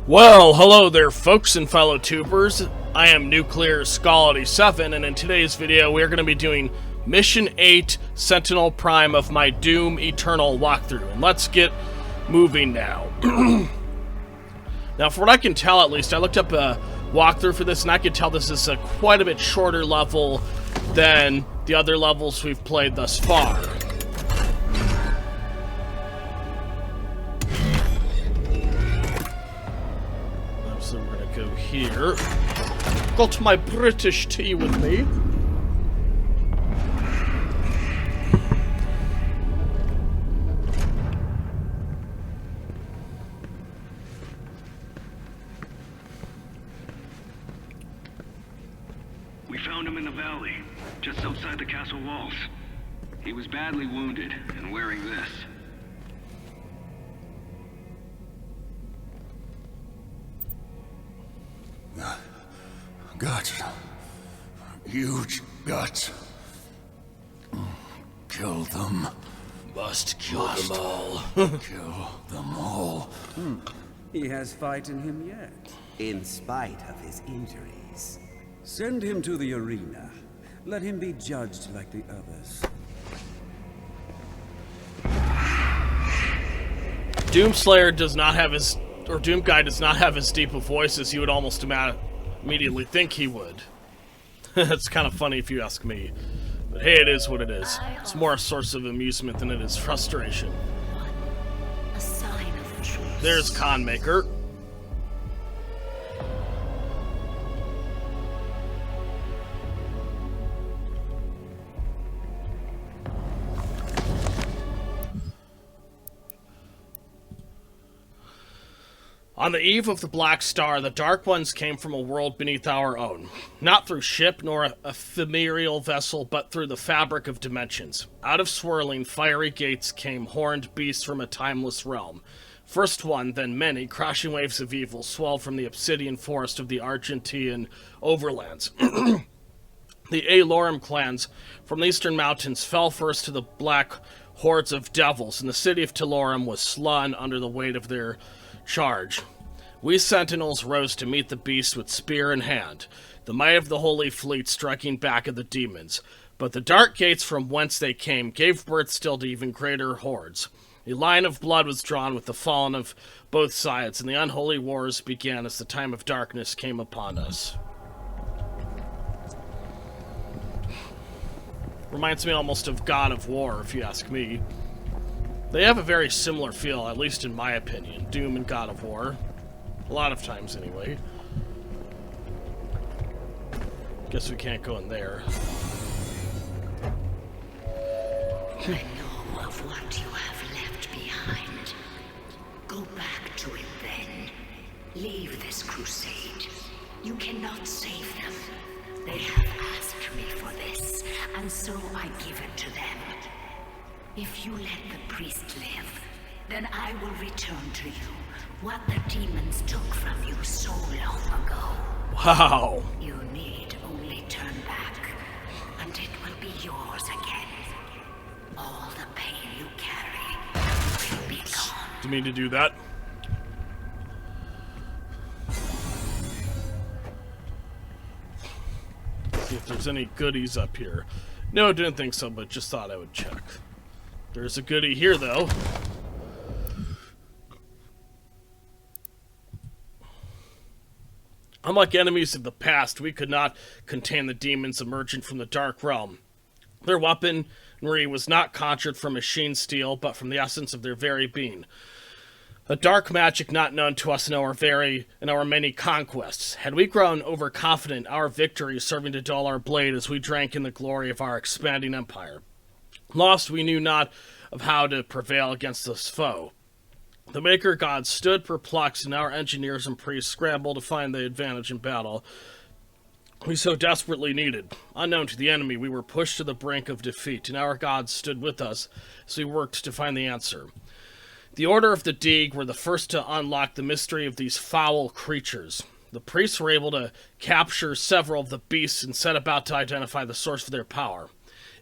Well, hello there folks and fellow tubers. I am Nuclear Skull 7, and in today's video we are going to be doing Mission 8 Sentinel Prime of my Doom Eternal walkthrough. And let's get moving now. Now, for what I can tell at least, I looked up a walkthrough for this and I could tell this is a quite a bit shorter level than the other levels we've played thus far. So we're gonna go here. Got my British tea with me. We found him in the valley, just outside the castle walls. He was badly wounded and wearing this. Guts. Huge guts. Kill them. Must kill them all. Kill them all. He has fight in him yet. In spite of his injuries. Send him to the arena. Let him be judged like the others. Doomslayer does not have his, or Doom Guy does not have as deep a voice as you would almost immediately think he would. It's kind of funny if you ask me. But hey, it is what it is. It's more a source of amusement than it is frustration. A sign of truth. There's Conmaker. On the eve of the Black Star, the Dark Ones came from a world beneath our own. Not through ship nor a ephemeral vessel, but through the fabric of dimensions. Out of swirling, fiery gates came horned beasts from a timeless realm. First one, then many, crashing waves of evil swelled from the obsidian forest of the Argentine overlands. The Alorum clans from the eastern mountains fell first to the black hordes of devils, and the city of Telorum was slung under the weight of their charge. We sentinels rose to meet the beasts with spear in hand, the might of the holy fleet striking back at the demons. But the dark gates from whence they came gave birth still to even greater hordes. A line of blood was drawn with the fallen of both sides, and the unholy wars began as the time of darkness came upon us. Reminds me almost of God of War, if you ask me. They have a very similar feel, at least in my opinion, Doom and God of War. A lot of times, anyway. Guess we can't go in there. I know of what you have left behind. Go back to it then. Leave this crusade. You cannot save them. They have asked me for this, and so I give it to them. If you let the priest live, then I will return to you what the demons took from you so long ago. Wow. You need only turn back, and it will be yours again. All the pain you carry will be gone. Do you mean to do that? See if there's any goodies up here. No, didn't think so, but just thought I would check. There's a goodie here, though. Unlike enemies of the past, we could not contain the demons emerging from the Dark Realm. Their weaponry was not conjured from machine steel, but from the essence of their very being. A dark magic not known to us in our many conquests. Had we grown overconfident, our victory serving to dull our blade as we drank in the glory of our expanding empire. Lost, we knew not of how to prevail against this foe. The Maker God stood perplexed, and our engineers and priests scrambled to find the advantage in battle we so desperately needed. Unknown to the enemy, we were pushed to the brink of defeat, and our gods stood with us as we worked to find the answer. The Order of the Deeg were the first to unlock the mystery of these foul creatures. The priests were able to capture several of the beasts and set about to identify the source of their power.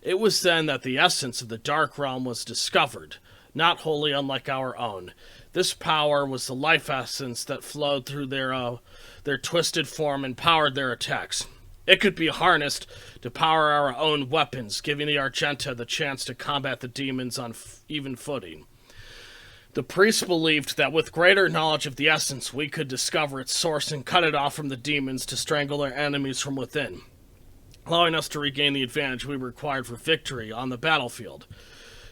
It was then that the essence of the Dark Realm was discovered. not wholly unlike our own. This power was the life essence that flowed through their twisted form and powered their attacks. It could be harnessed to power our own weapons, giving the Argenta the chance to combat the demons on even footing. The priests believed that with greater knowledge of the essence, we could discover its source and cut it off from the demons to strangle their enemies from within, allowing us to regain the advantage we required for victory on the battlefield.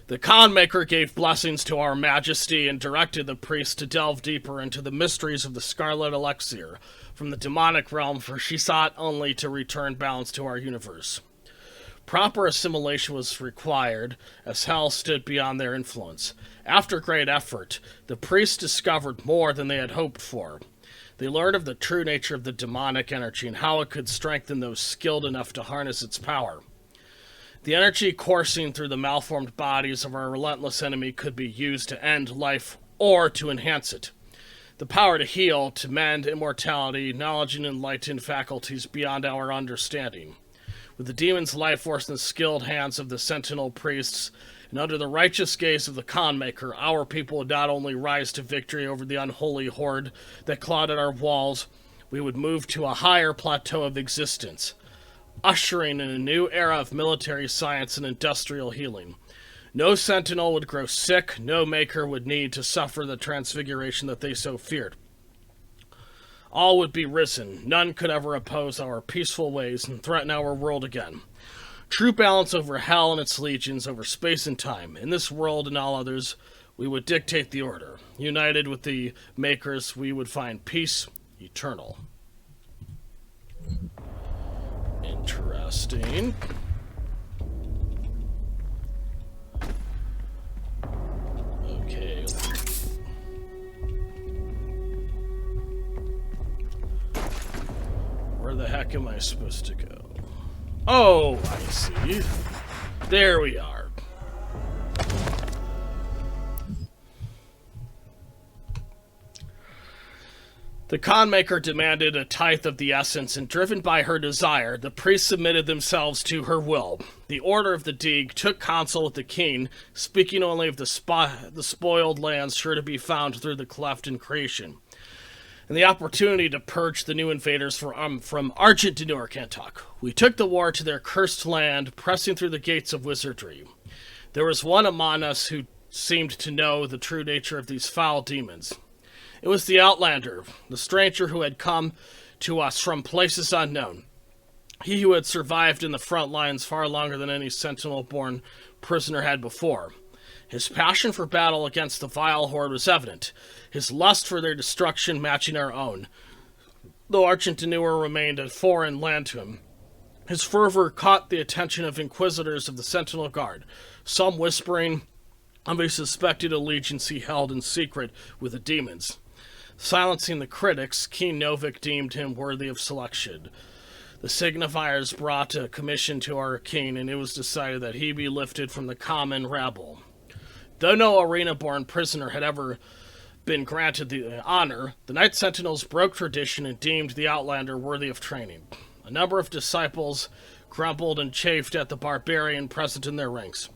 The Khan Maker gave blessings to our majesty and directed the priests to delve deeper into the mysteries of the Scarlet Elixir from the demonic realm, for she sought only to return balance to our universe. Proper assimilation was required, as hell stood beyond their influence. After great effort, the priests discovered more than they had hoped for. They learned of the true nature of the demonic energy and how it could strengthen those skilled enough to harness its power. The energy coursing through the malformed bodies of our relentless enemy could be used to end life or to enhance it. The power to heal, to mend immortality, knowledge and enlightened faculties beyond our understanding. With the demon's life force in the skilled hands of the Sentinel priests, and under the righteous gaze of the Khan Maker, our people would not only rise to victory over the unholy horde that clawed at our walls, we would move to a higher plateau of existence, ushering in a new era of military science and industrial healing. No Sentinel would grow sick, no Maker would need to suffer the transfiguration that they so feared. All would be risen. None could ever oppose our peaceful ways and threaten our world again. True balance over hell and its legions, over space and time. In this world and all others, we would dictate the order. United with the Makers, we would find peace eternal. Interesting. Okay. Where the heck am I supposed to go? Oh, I see. There we are. The Khan Maker demanded a tithe of the essence, and driven by her desire, the priests submitted themselves to her will. The Order of the Deeg took counsel with the king, speaking only of the spoiled lands sure to be found through the cleft in creation, and the opportunity to purge the new invaders from Argent to Kantok. We took the war to their cursed land, pressing through the gates of wizardry. There was one among us who seemed to know the true nature of these foul demons. It was the Outlander, the stranger who had come to us from places unknown. He who had survived in the front lines far longer than any Sentinel-born prisoner had before. His passion for battle against the vile horde was evident, his lust for their destruction matching our own. Though Argentinur remained a foreign land to him, his fervor caught the attention of inquisitors of the Sentinel Guard, some whispering of a suspected allegiance he held in secret with the demons. Silencing the critics, King Novik deemed him worthy of selection. The signifiers brought a commission to our king, and it was decided that he be lifted from the common rabble. Though no arena-born prisoner had ever been granted the honor, the Knight Sentinels broke tradition and deemed the Outlander worthy of training. A number of disciples grumbled and chafed at the barbarian present in their ranks.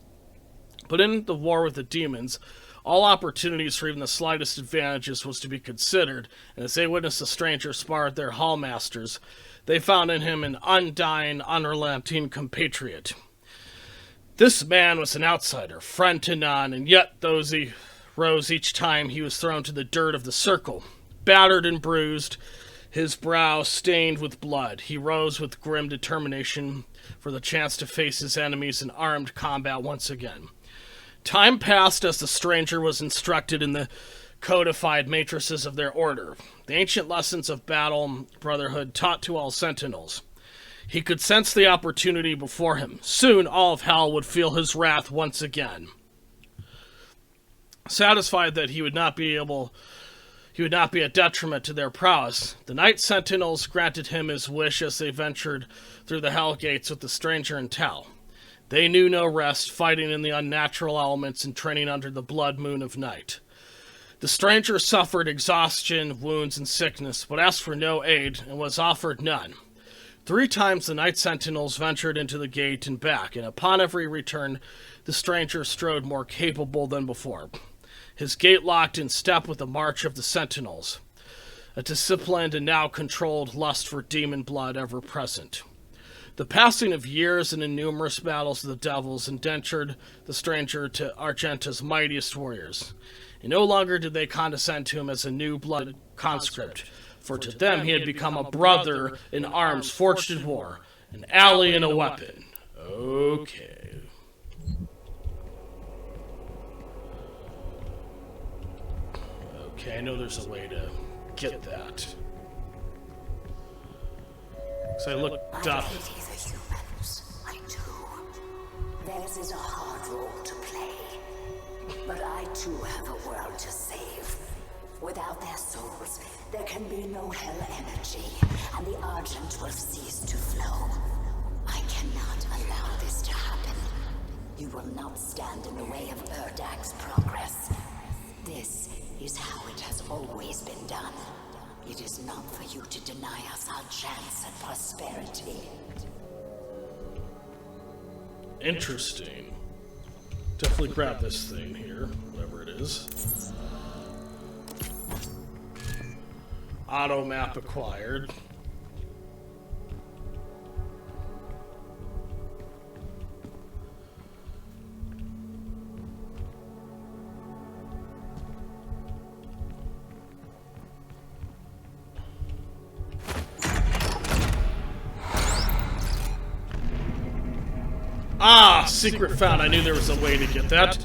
But in the war with the demons, all opportunities for even the slightest advantages was to be considered, and as they witnessed the stranger spar at their hallmasters, they found in him an undying, unrelenting compatriot. This man was an outsider, friend to none, and yet those he rose each time he was thrown to the dirt of the circle. Battered and bruised, his brow stained with blood, he rose with grim determination for the chance to face his enemies in armed combat once again. Time passed as the stranger was instructed in the codified matrices of their order, the ancient lessons of battle brotherhood taught to all sentinels. He could sense the opportunity before him. Soon all of hell would feel his wrath once again. Satisfied that he would not be a detriment to their prowess, the Knight Sentinels granted him his wish as they ventured through the hell gates with the stranger in tow. They knew no rest, fighting in the unnatural elements and training under the blood moon of night. The stranger suffered exhaustion, wounds, and sickness, but asked for no aid and was offered none. 3 times the Night Sentinels ventured into the gate and back, and upon every return, the stranger strode more capable than before. His gait locked in step with the march of the Sentinels, a disciplined and now controlled lust for demon blood ever present. The passing of years and in numerous battles of the devils indentured the stranger to Argenta's mightiest warriors, and no longer did they condescend to him as a new-blooded conscript, for to them he had become a brother in arms forged in war, an ally in a weapon. Okay. Okay, I know there's a way to get that. So I looked up. I pity the humans. I do. Theirs is a hard role to play. But I too have a world to save. Without their souls, there can be no hell energy, and the Argent will cease to flow. I cannot allow this to happen. You will not stand in the way of Erdak's progress. This is how it has always been done. It is not for you to deny us our chance at prosperity. Interesting. Definitely grab this thing here, whatever it is. Auto map acquired. Ah, secret found. I knew there was a way to get that.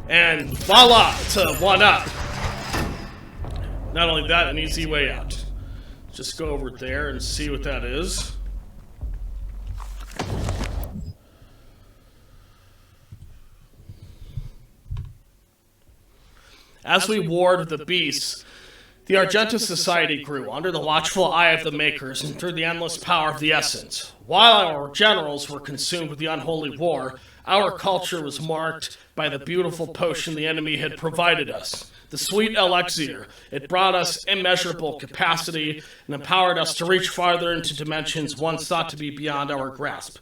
And voila, it's a 1-up. Not only that, an easy way out. Just go over there and see what that is. As we warred the beasts, the Argenta society grew under the watchful eye of the Makers and through the endless power of the Essence. While our generals were consumed with the unholy war, our culture was marked by the beautiful potion the enemy had provided us. The sweet elixir. It brought us immeasurable capacity and empowered us to reach farther into dimensions once thought to be beyond our grasp.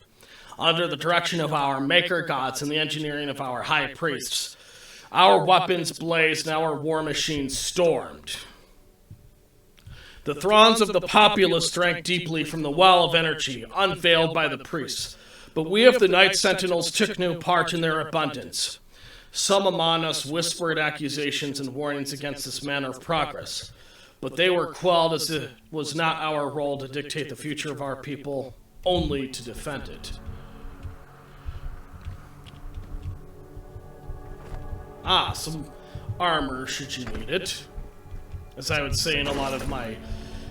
Under the direction of our maker gods and the engineering of our high priests, our weapons blazed and our war machines stormed. The throngs of the populace drank deeply from the well of energy unveiled by the priests, but we of the Night Sentinels took no part in their abundance. Some among us whispered accusations and warnings against this manner of progress, but they were quelled as it was not our role to dictate the future of our people, only to defend it. Ah, some armor should you need it. As I would say in a lot of my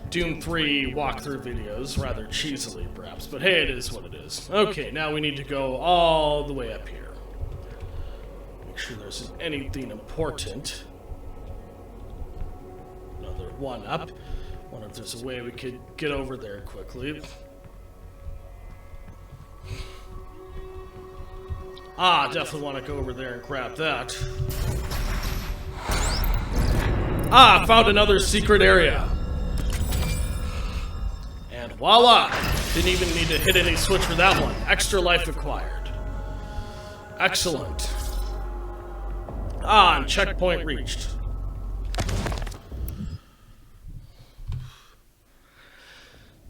Doom 3 walkthrough videos, rather cheesily perhaps, but hey, it is what it is. Okay, now we need to go all the way up here. Make sure there isn't anything important. Another 1-up. Wonder if there's a way we could get over there quickly. Ah, definitely want to go over there and grab that. Ah, found another secret area. And voila! Didn't even need to hit any switch for that one. Extra life acquired. Excellent. Ah, and checkpoint reached.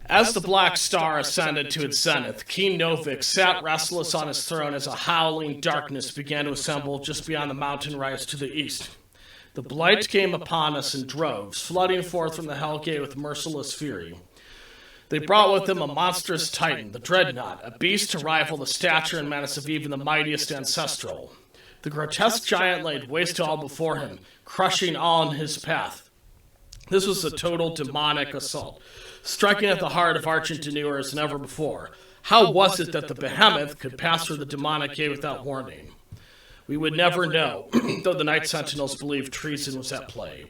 As the Black Star ascended to its zenith, King Novik sat restless on his throne as a howling darkness began to assemble just beyond the mountain rise to the east. The blight came upon us in droves, flooding forth from the Hellgate with merciless fury. They brought with them a monstrous titan, the Dreadnought, a beast to rival the stature and menace of even the mightiest ancestral. The grotesque giant laid waste to all before him, crushing all in his path. This was a total demonic assault, striking at the heart of Argent as never before. How was it that the behemoth could pass through the demonic gate without warning? We would never know, though the Night Sentinels believed treason was at play.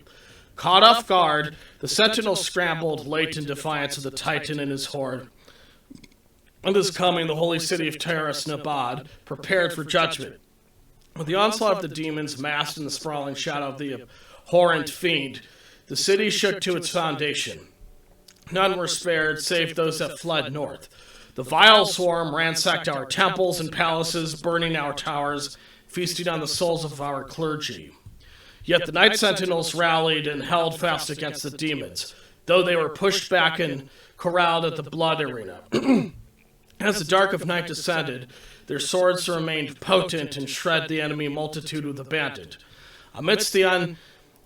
Caught off guard, the Sentinels scrambled late in defiance of the Titan and his horde. On his coming, the holy city of Terras Nabad prepared for judgment. With the onslaught of the demons massed in the sprawling shadow of the abhorrent fiend, the city shook to its foundation. None were spared, save those that fled north. The vile swarm ransacked our temples and palaces, burning our towers, feasting on the souls of our clergy. Yet the Night Sentinels rallied and held fast against the demons, though they were pushed back and corralled at the blood arena. As the dark of night descended, their swords remained potent and shred the enemy multitude with abandon. Amidst the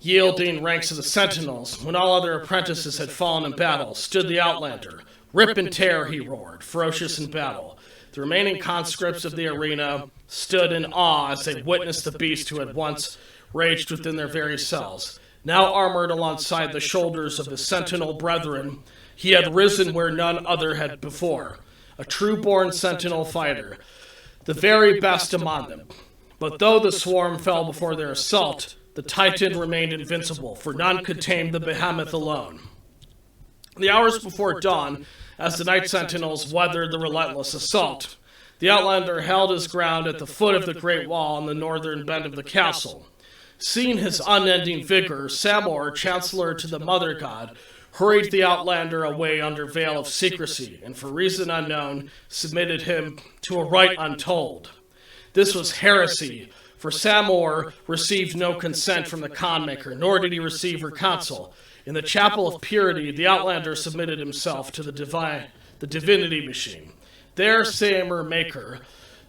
unyielding ranks of the Sentinels, when all other apprentices had fallen in battle, stood the Outlander. Rip and tear, he roared, ferocious in battle. The remaining conscripts of the arena stood in awe as they witnessed the beast who had once raged within their very cells. Now armored alongside the shoulders of his sentinel brethren, he had risen where none other had before. A true-born sentinel fighter, the very best among them. But though the swarm fell before their assault, the Titan remained invincible, for none could tame the behemoth alone. The hours before dawn, as the Night Sentinels weathered the relentless assault, the Outlander held his ground at the foot of the Great Wall on the northern bend of the castle. Seeing his unending vigor, Samor, Chancellor to the Mother God, hurried the Outlander away under veil of secrecy, and for reason unknown, submitted him to a rite untold. This was heresy, for Samor received no consent from the Khanmaker, nor did he receive her counsel. In the Chapel of Purity, the Outlander submitted himself to the divinity machine. There, Samor Maker,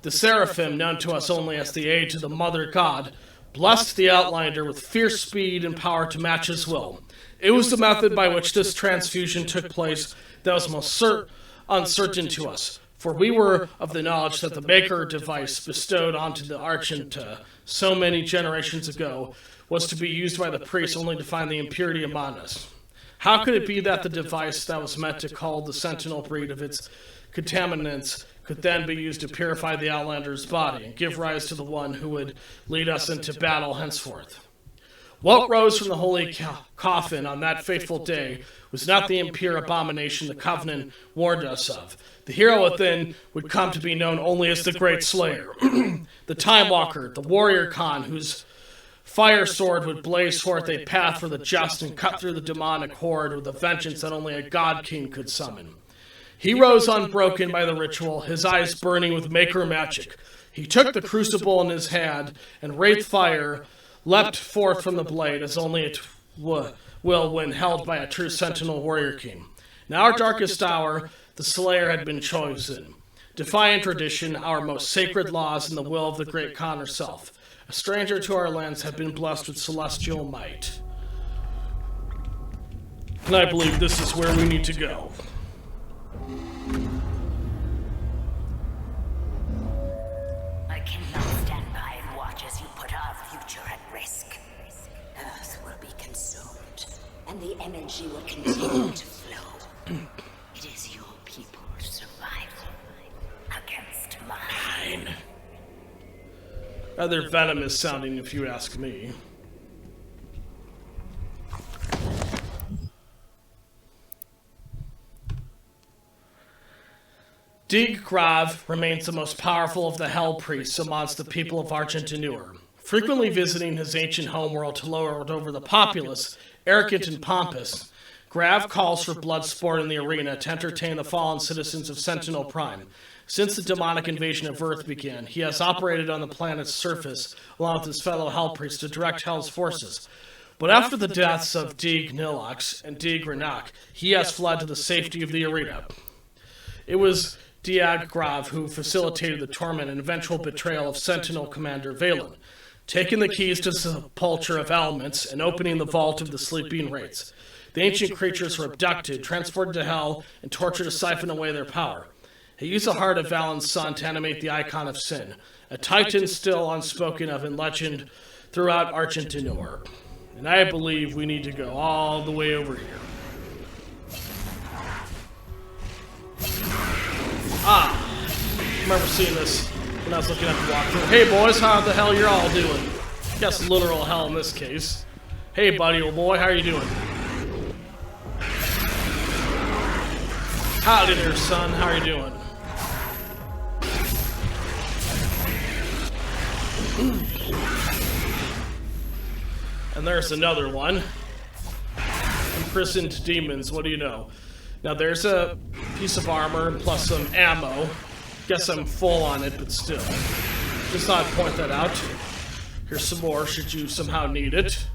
the Seraphim, known to us only as the aid to the Mother God, blessed the Outlander with fierce speed and power to match his will. It was the method by which this transfusion took place that was most uncertain to us, for we were of the knowledge that the Maker device bestowed onto the Argenta so many generations ago was to be used by the priests only to find the impurity among us. How could it be that the device that was meant to cull the sentinel breed of its contaminants could then be used to purify the Outlander's body and give rise to the one who would lead us into battle henceforth? What rose from the holy coffin on that fateful day was not the impure abomination the Covenant warned us of. The hero within would come to be known only as the Great Slayer, the Time Walker, the Warrior Khan, whose fire sword would blaze forth a path for the just and cut through the demonic horde with a vengeance that only a god king could summon. He rose unbroken by the ritual, his eyes burning with Maker magic. He took the crucible in his hand, and wraith fire leapt forth from the blade as only it will when held by a true sentinel warrior king. In our darkest hour, the Slayer had been chosen. Defying tradition, our most sacred laws, and the will of the great Khan herself. A stranger to our lands had been blessed with celestial might. And I believe this is where we need to go. I cannot stand by and watch as you put our future at risk. Earth will be consumed, and the energy will continue to flow. It is your people's survival against mine. Rather venomous sounding, if you ask me. Dig Grav remains the most powerful of the Hell Priests amongst the people of Argentinur. Frequently visiting his ancient homeworld to lord over the populace, arrogant and pompous, Grav calls for blood sport in the arena to entertain the fallen citizens of Sentinel Prime. Since the demonic invasion of Earth began, he has operated on the planet's surface along with his fellow Hell Priests to direct Hell's forces. But after the deaths of Dig Nilox and Dig Renak, he has fled to the safety of the arena. It was Diag Grav who facilitated the torment and eventual betrayal of Sentinel Commander Valen, taking the keys to the sepulchre of elements and opening the vault of the sleeping wraiths. The ancient creatures were abducted, transported to Hell, and tortured to siphon away their power. He used the heart of Valen's son to animate the icon of sin, a titan still unspoken of in legend throughout Argentinur. And I believe we need to go all the way over here. I remember seeing this when I was looking at the walkthrough. Hey boys, how the hell you're all doing? Guess literal hell in this case. Hey buddy, old boy, how you doing? Howdy there, son. How are you doing? And there's another one. Imprisoned demons, what do you know? Now there's a piece of armor plus some ammo. Guess I'm full on it, but still. Just thought I'd point that out. Here's some more should you somehow need it.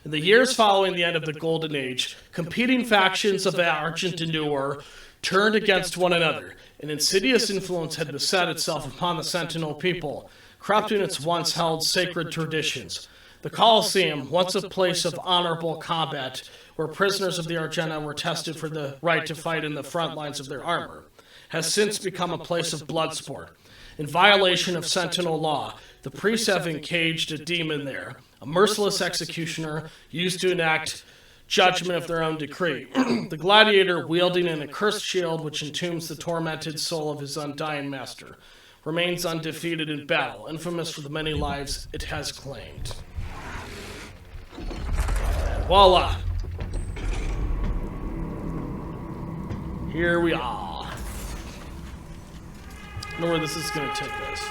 In the years following the end of the Golden Age, competing factions of Argent and Noor turned against one another. An insidious influence had beset itself upon the Sentinel people, corrupting its once held sacred traditions. The Colosseum, once a place of honorable combat, where prisoners of the Argenta were tested for the right to fight in the front lines of their armor, has since become a place of blood sport. In violation of Sentinel law, the priests have encaged a demon there, a merciless executioner used to enact judgment of their own decree. The gladiator, wielding an accursed shield which entombs the tormented soul of his undying master, remains undefeated in battle, infamous for the many lives it has claimed. And voila! Here we are. I know where this is going to take us.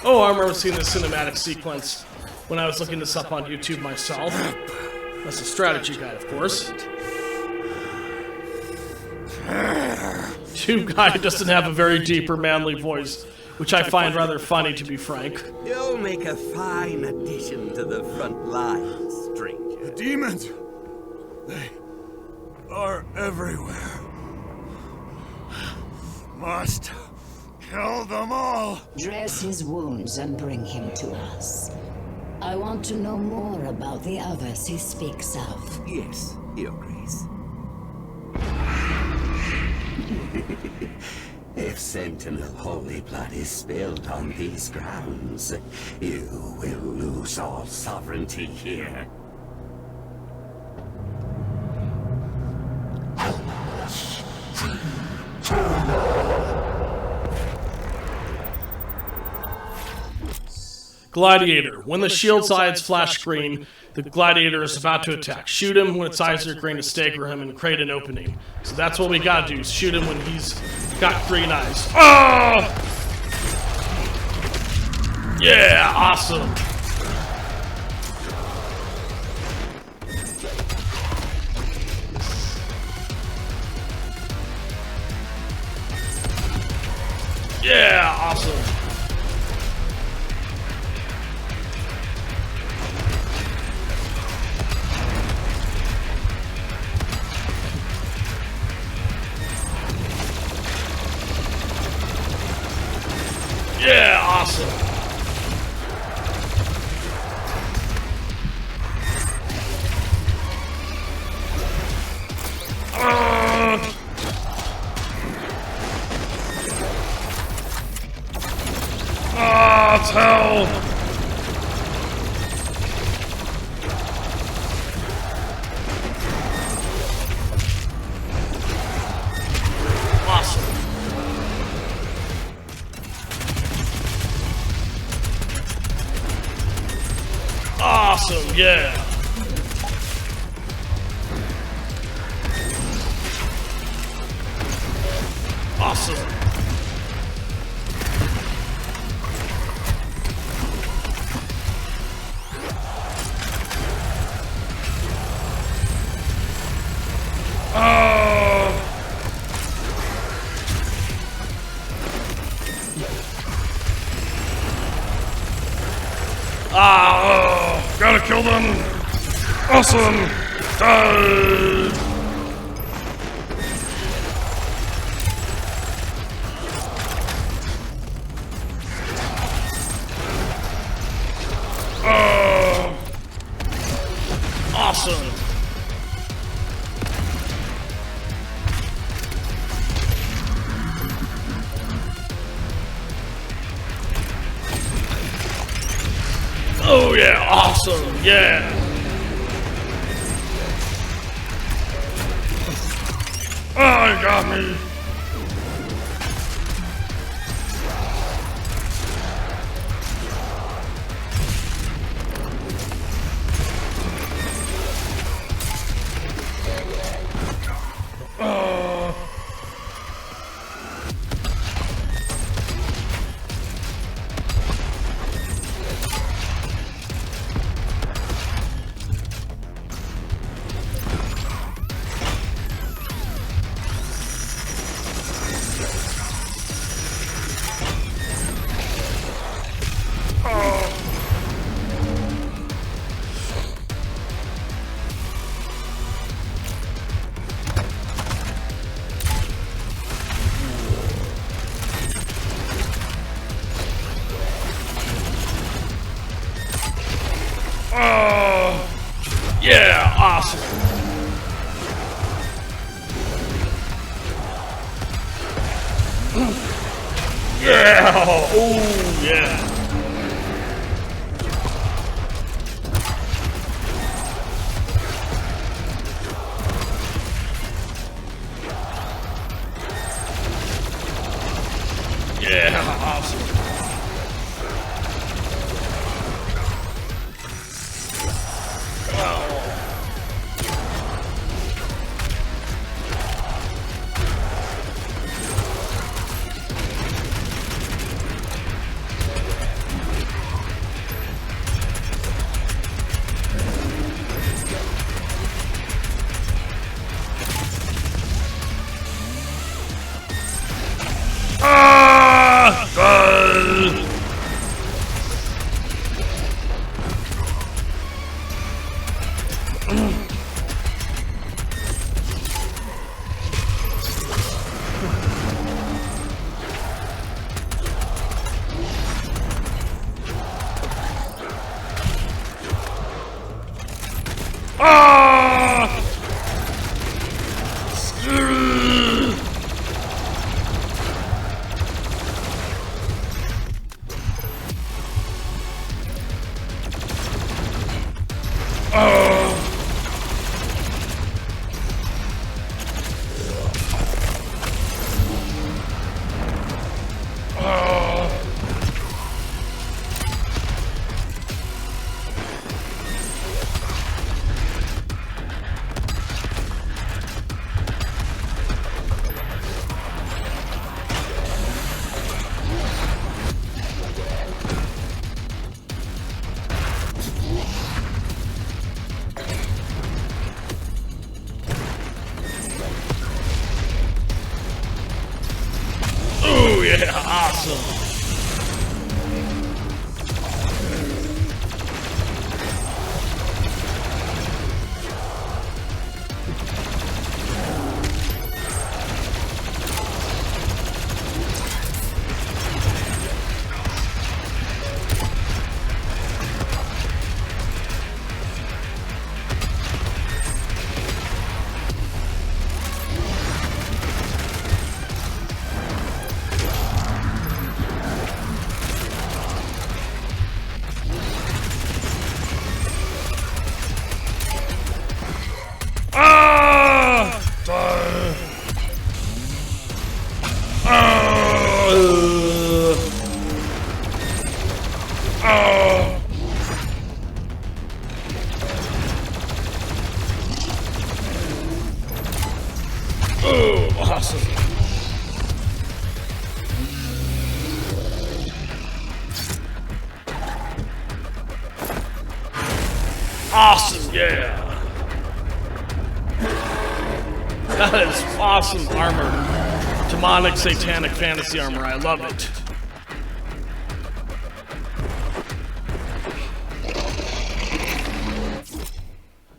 Oh, I remember seeing this cinematic sequence when I was looking this up on YouTube myself. That's a strategy guide, of course. Two guy doesn't have a very deep or manly voice, which I find rather funny, to be frank. You'll make a fine addition to the front lines, stranger. The demons! They are everywhere. Must kill them all! Dress his wounds and bring him to us. I want to know more about the others he speaks of. Yes, Your Grace. If Sentinel holy blood is spilled on these grounds, you will lose all sovereignty here. Gladiator. When the shield's eyes flash green, the gladiator is about to attack. Shoot him when its eyes are green to stagger him and create an opening. So that's what we gotta do, shoot him when he's got green eyes. Oh! Yeah, awesome. Yeah, awesome. Yeah, awesome. It's hell. Awesome. Awesome, yeah. Awesome. Gotta kill them! Awesome! Die! Awesome! Oh yeah, awesome, yeah! Oh, you got me! Yeah! Oh, yeah. Yeah, awesome. Oh, yeah, awesome. Oh, awesome. Awesome, yeah. That is awesome armor. Demonic, satanic fantasy armor. I love it.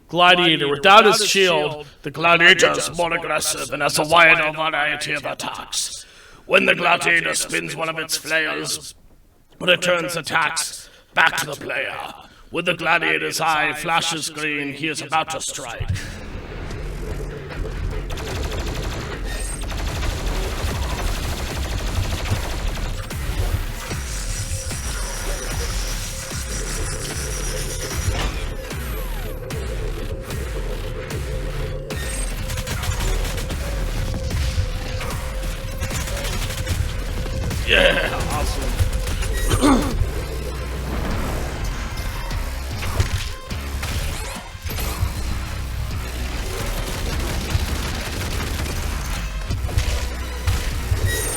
Gladiator. Without his shield, the Gladiator is more aggressive and has a wider variety of attacks. When the Gladiator spins one of its flails, it returns attacks back to the player. With the Gladiator's eye flashes green, he is about to strike. Yeah, awesome.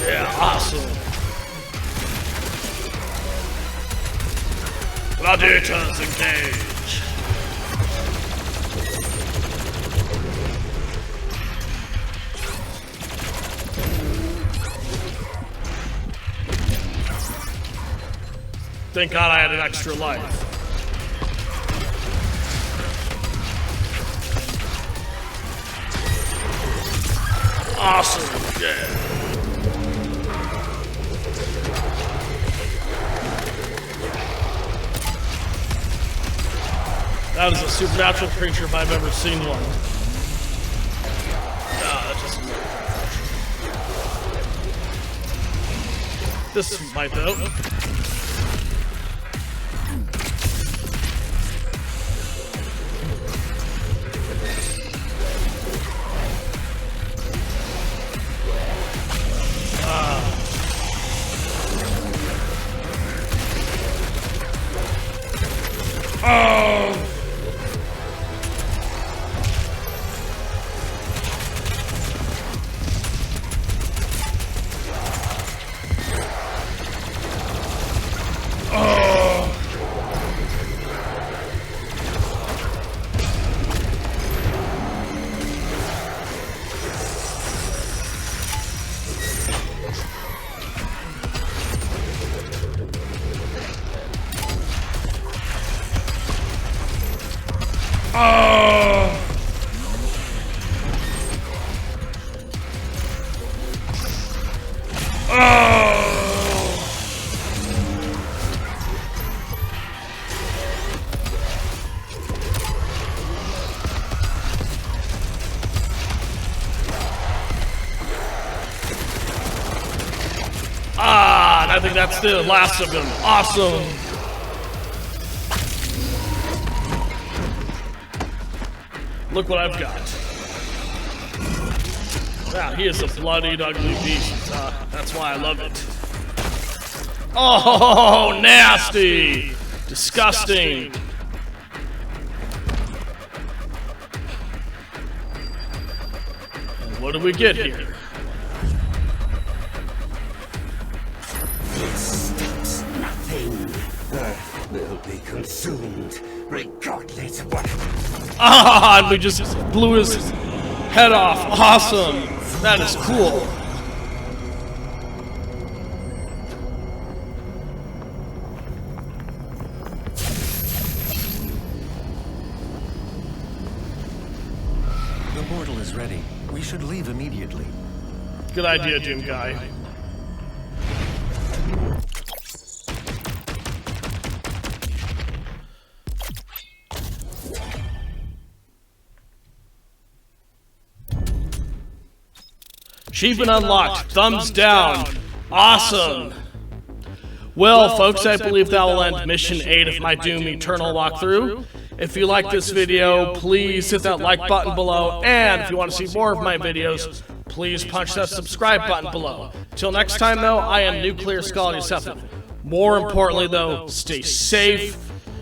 Yeah, awesome. Gladiators engage. Thank God I had an extra life. Awesome, yeah. That is a supernatural creature if I've ever seen one. That just This might though. And I think that's the last of them. Awesome. Look what I've got. Wow, he is a bloodied, ugly beast. That's why I love it. Oh, nasty! Disgusting. And what do we get here? Earth will be consumed, regardless of what. Ah, and we just blew his head off. Awesome. That is cool. The portal is ready. We should leave immediately. Good idea, Jim Guy. Achievement unlocked. Thumbs down. Awesome. Well, folks, I believe that will end Mission 8 of my Doom Eternal walkthrough. If you like this video, please hit that like button below. And if you want to see more of my videos, please punch that subscribe button below. Till next time, though, I am Nuclear Skull 7. More importantly, though, stay safe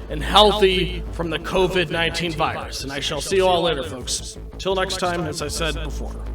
and healthy from the COVID-19 virus. And I shall see you all later, folks. Till next time, as I said before.